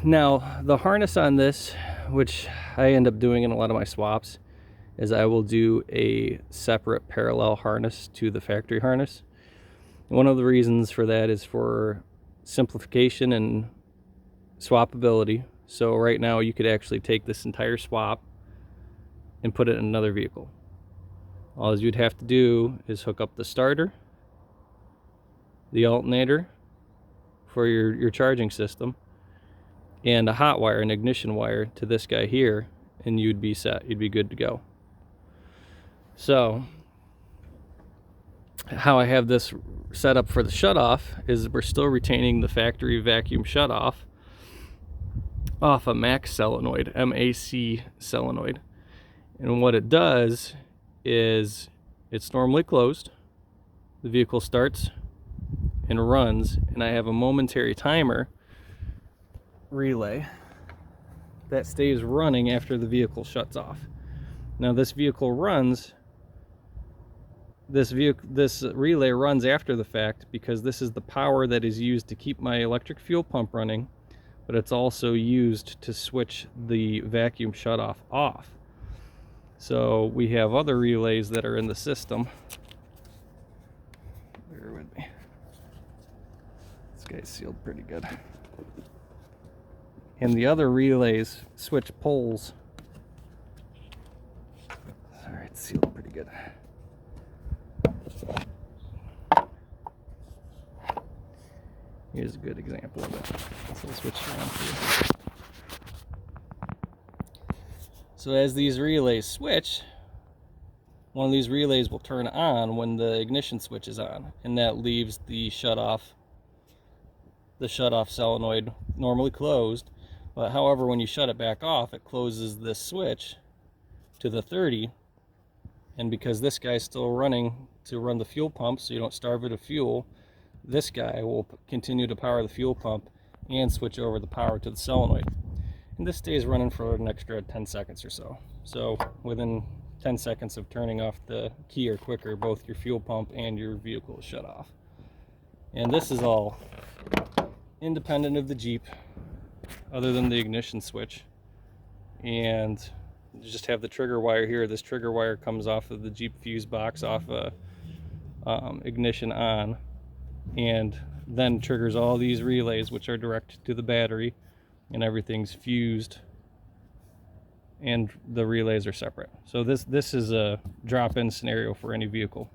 Now, the harness on this, which I end up doing in a lot of my swaps, is I will do a separate parallel harness to the factory harness. One of the reasons for that is for simplification and swappability. So right now you could actually take this entire swap and put it in another vehicle. All you'd have to do is hook up the starter, the alternator for your charging system, and a hot wire, an ignition wire to this guy here, and you'd be set. You'd be good to go. So how I have this set up for the shutoff is we're still retaining the factory vacuum shutoff off a MAC solenoid, MAC solenoid. And what it does is it's normally closed. The vehicle starts and runs, and I have a momentary timer relay that stays running after the vehicle shuts off. Now this vehicle runs, this relay runs after the fact because this is the power that is used to keep my electric fuel pump running, but it's also used to switch the vacuum shutoff off. So we have other relays that are in the system. Bear with me. This guy's sealed pretty good. And the other relays switch poles. All right, sealed pretty good. Here's a good example of it. So we'll switch it around for you. So as these relays switch, one of these relays will turn on when the ignition switch is on, and that leaves the shutoff solenoid normally closed. But however, when you shut it back off, it closes this switch to the 30, and because this guy's still running to run the fuel pump so you don't starve it of fuel, this guy will continue to power the fuel pump and switch over the power to the solenoid. And this stays running for an extra 10 seconds or so. So within 10 seconds of turning off the key or quicker, both your fuel pump and your vehicle is shut off. And this is all independent of the Jeep, other than the ignition switch. And you just have the trigger wire here. This trigger wire comes off of the Jeep fuse box, off a ignition on, and then triggers all these relays, which are direct to the battery, and everything's fused and the relays are separate. So this is a drop-in scenario for any vehicle.